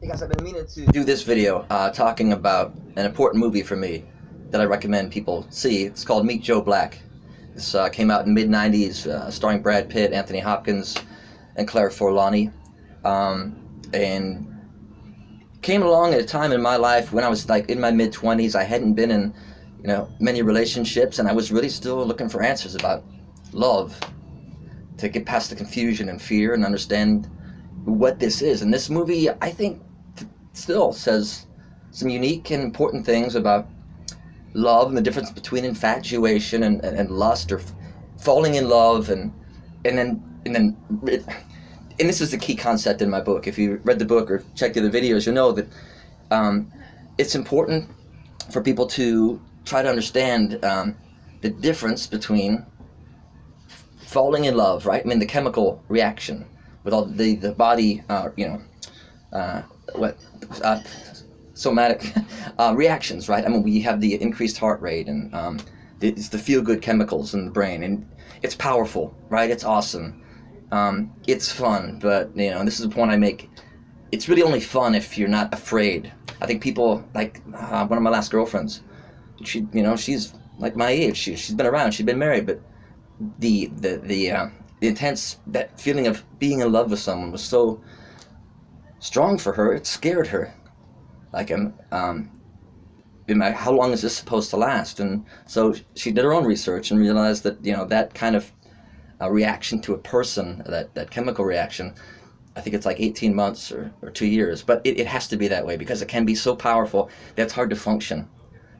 Hey guys, I've been meaning to do this video talking about an important movie for me that I recommend people see. It's called Meet Joe Black. This came out in mid-90s, starring Brad Pitt, Anthony Hopkins, and Claire Forlani. And came along at a time in my life when I was like in my mid-20s. I hadn't been in, many relationships, and I was really still looking for answers about love, to get past the confusion and fear and understand what this is. And this movie, I think, still says some unique and important things about love and the difference between infatuation and lust, or falling in love, and this is the key concept in my book. If you read the book or checked the other videos, you'll know that it's important for people to try to understand the difference between falling in love, right? I mean, the chemical reaction with all the body, somatic reactions, right? I mean, we have the increased heart rate, and it's the feel-good chemicals in the brain, and it's powerful, right? It's awesome. It's fun, but, and this is the point I make, it's really only fun if you're not afraid. I think people, like one of my last girlfriends, she's like my age, she's been around, she's been married, but the intense, that feeling of being in love with someone was so strong for her, it scared her. Like, how long is this supposed to last? And so she did her own research and realized that, that kind of reaction to a person, that chemical reaction, I think it's like 18 months or 2 years, but it has to be that way, because it can be so powerful that it's hard to function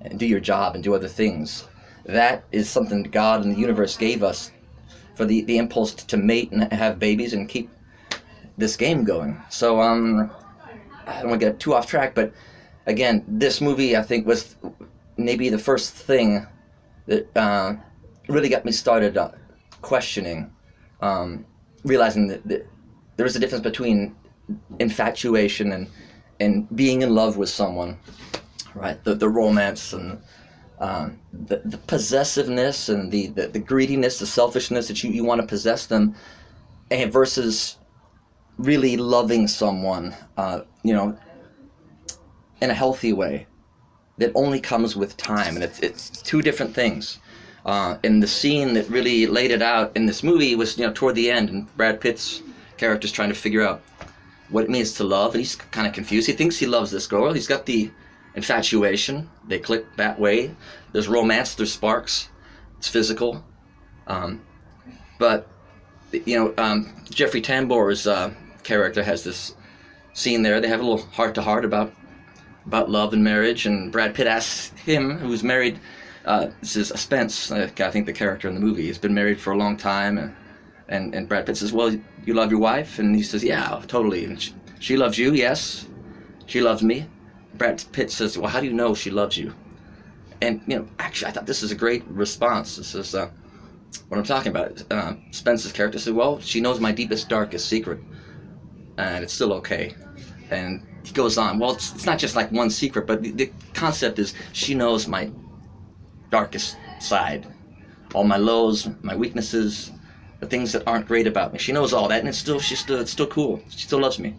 and do your job and do other things. That is something God and the universe gave us for the impulse to mate and have babies and keep this game going. So I don't want to get too off track, but again, this movie I think was maybe the first thing that really got me started questioning, realizing that there is a difference between infatuation and being in love with someone, right? The romance and the possessiveness and the greediness, the selfishness that you want to possess them, and versus really loving someone, in a healthy way that only comes with time. And it's two different things. And the scene that really laid it out in this movie was, toward the end, and Brad Pitt's character's trying to figure out what it means to love, and he's kind of confused. He thinks he loves this girl. He's got the infatuation. They click that way. There's romance, there's sparks. It's physical. But, Jeffrey Tambor's character has this scene there. They have a little heart-to-heart about love and marriage, and Brad Pitt asks him, who's married, this is Spence, I think the character in the movie, he's been married for a long time, and Brad Pitt says, well, you love your wife? And he says, yeah, totally. And she loves you? Yes. She loves me. Brad Pitt says, well, how do you know she loves you? And, actually, I thought this is a great response. This is what I'm talking about. Spence's character said, well, she knows my deepest, darkest secret, and it's still okay. And he goes on, well, it's not just like one secret, but the concept is she knows my darkest side, all my lows, my weaknesses, the things that aren't great about me. She knows all that, and it's still cool. She still loves me.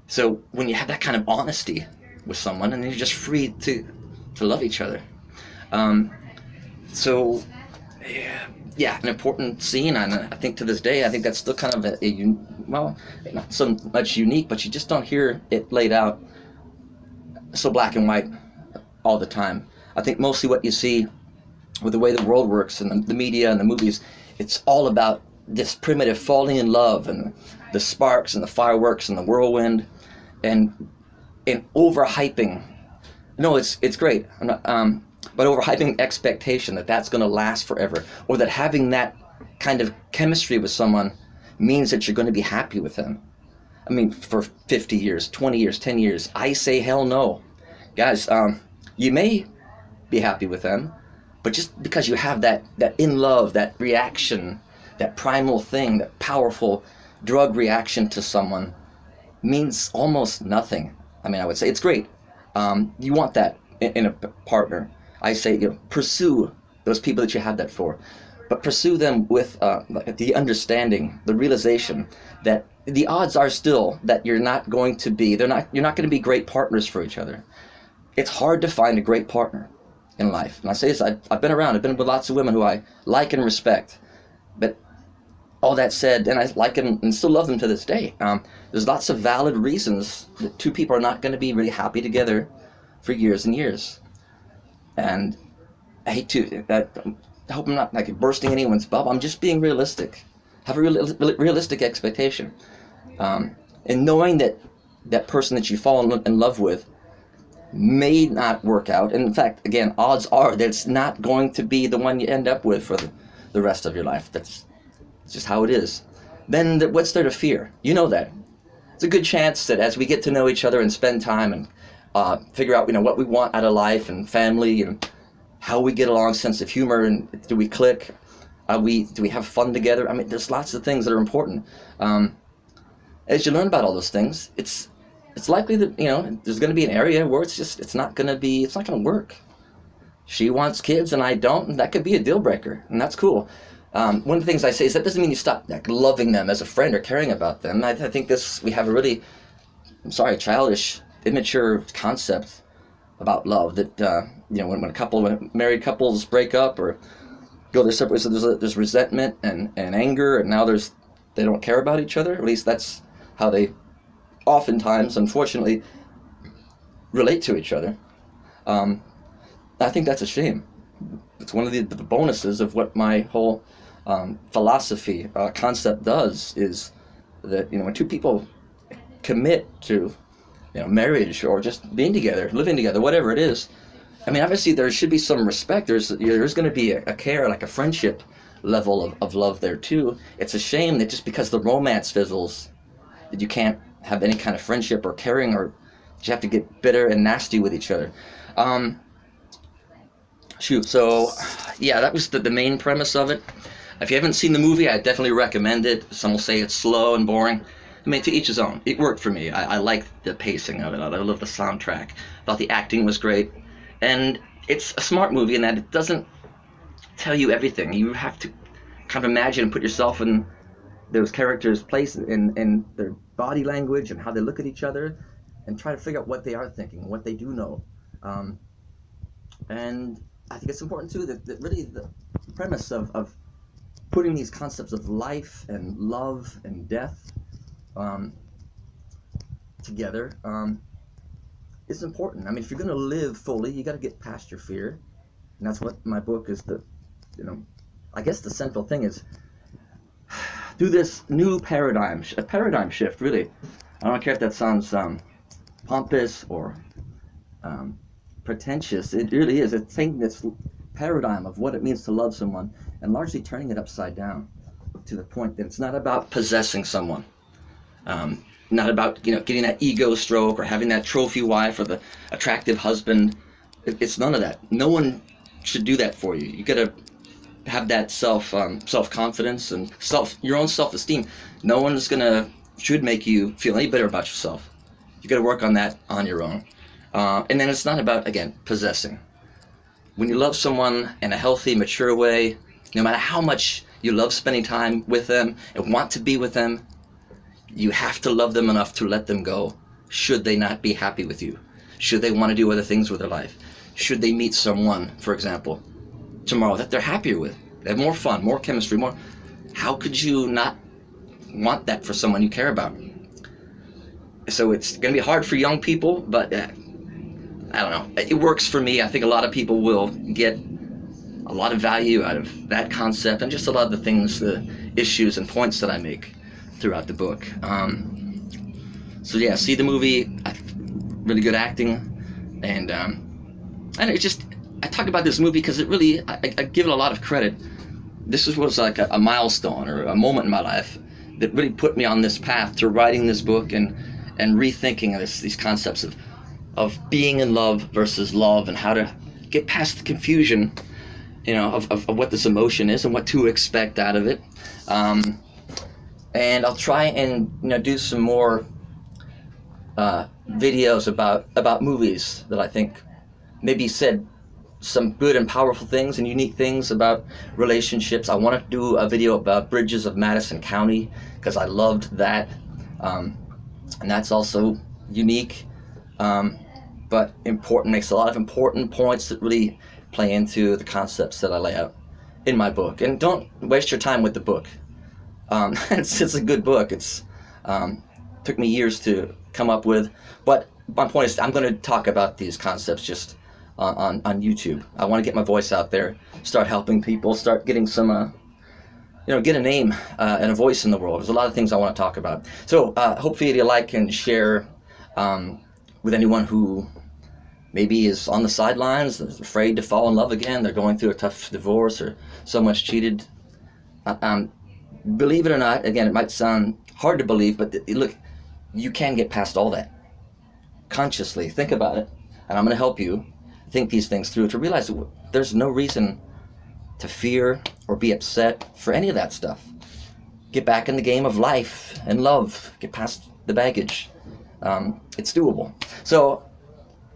So when you have that kind of honesty with someone, and you're just free to love each other. So yeah, an important scene, and I think to this day, I think that's still kind of well, not so much unique, but you just don't hear it laid out so black and white all the time. I think mostly what you see with the way the world works and the media and the movies, it's all about this primitive falling in love and the sparks and the fireworks and the whirlwind and overhyping. No, it's great, but overhyping expectation that that's going to last forever, or that having that kind of chemistry with someone means that you're going to be happy with them. I mean, for 50 years, 20 years, 10 years, I say hell no. Guys, you may be happy with them, but just because you have that in love, that reaction, that primal thing, that powerful drug reaction to someone means almost nothing. I mean, I would say it's great. You want that in a partner. I say, pursue those people that you have that for, but pursue them with the understanding, the realization that the odds are still that you're not going to be, you're not going to be great partners for each other. It's hard to find a great partner in life. And I say this, I've been around, I've been with lots of women who I like and respect. But all that said, and I like them and still love them to this day, there's lots of valid reasons that two people are not going to be really happy together for years and years. And I hate to, I hope I'm not like bursting anyone's bubble. I'm just being realistic. Have a realistic expectation. And knowing that that person that you fall in love with may not work out. And in fact, again, odds are that it's not going to be the one you end up with for the rest of your life. That's just how it is. Then what's there to fear? You know that. It's a good chance that as we get to know each other and spend time and figure out, what we want out of life and family and how we get along, sense of humor, and do we click? Do we have fun together? I mean, there's lots of things that are important. As you learn about all those things, it's likely that there's going to be an area where it's not going to work. She wants kids and I don't, and that could be a deal breaker, and that's cool. One of the things I say is that doesn't mean you stop loving them as a friend or caring about them. I think we have a really, childish, immature concept about love that when married couples break up or go their separate ways, there's resentment and anger, and now they don't care about each other. At least that's how they oftentimes, unfortunately, relate to each other. I think that's a shame. It's one of the bonuses of what my whole philosophy concept does, is that when two people commit to marriage or just being together, living together, whatever it is, I mean, obviously there should be some respect. There's going to be a care, like a friendship level of love there too. It's a shame that just because the romance fizzles, that you can't have any kind of friendship or caring, or you have to get bitter and nasty with each other. So yeah, that was the main premise of it. If you haven't seen the movie, I definitely recommend it. Some will say it's slow and boring. I mean, to each his own. It worked for me. I liked the pacing of it. I love the soundtrack. Thought the acting was great. And it's a smart movie in that it doesn't tell you everything. You have to kind of imagine and put yourself in those characters' place, in their body language and how they look at each other, and try to figure out what they are thinking, what they do know. And I think it's important too that really the premise of putting these concepts of life and love and death together is important. I mean, if you're going to live fully, you got to get past your fear, and that's what my book is. I guess the central thing is do this new paradigm shift. Really, I don't care if that sounds pompous or pretentious. It really is. It's taking this paradigm of what it means to love someone and largely turning it upside down to the point that it's not about possessing someone, not about getting that ego stroke or having that trophy wife or the attractive husband. It's none of that. No one should do that for you. You gotta have that self-confidence and your own self-esteem. No one should make you feel any better about yourself. You gotta work on that on your own. And then it's not about, again, possessing. When you love someone in a healthy, mature way, no matter how much you love spending time with them and want to be with them, you have to love them enough to let them go should they not be happy with you, should they want to do other things with their life, should they meet someone, for example, tomorrow that they're happier with, they have more fun, more chemistry, more. How could you not want that for someone you care about? So it's going to be hard for young people, but I don't know. It works for me. I think a lot of people will get a lot of value out of that concept and just a lot of the things, the issues and points that I make throughout the book. So yeah, see the movie. Really good acting, and it just, I talk about this movie because it really, I give it a lot of credit. This was like a milestone or a moment in my life that really put me on this path to writing this book and rethinking these concepts of being in love versus love, and how to get past the confusion, of what this emotion is and what to expect out of it. And I'll try and do some more videos about movies that I think maybe said some good and powerful things and unique things about relationships. I wanted to do a video about Bridges of Madison County because I loved that And that's also unique, but important. Makes a lot of important points that really play into the concepts that I lay out in my book. And don't waste your time with the book. It's a good book. It's took me years to come up with, but my point is I'm going to talk about these concepts just on YouTube. I want to get my voice out there, start helping people, start getting some get a name and a voice in the world. There's a lot of things I want to talk about. So hopefully you like and share with anyone who maybe is on the sidelines, is afraid to fall in love again. They're going through a tough divorce or someone's cheated. Believe it or not, again, it might sound hard to believe, but look, you can get past all that. Consciously, think about it, and I'm going to help you think these things through to realize that there's no reason to fear or be upset for any of that stuff. Get back in the game of life and love. Get past the baggage. It's doable. So,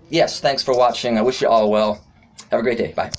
yes, thanks for watching. I wish you all well. Have a great day. Bye.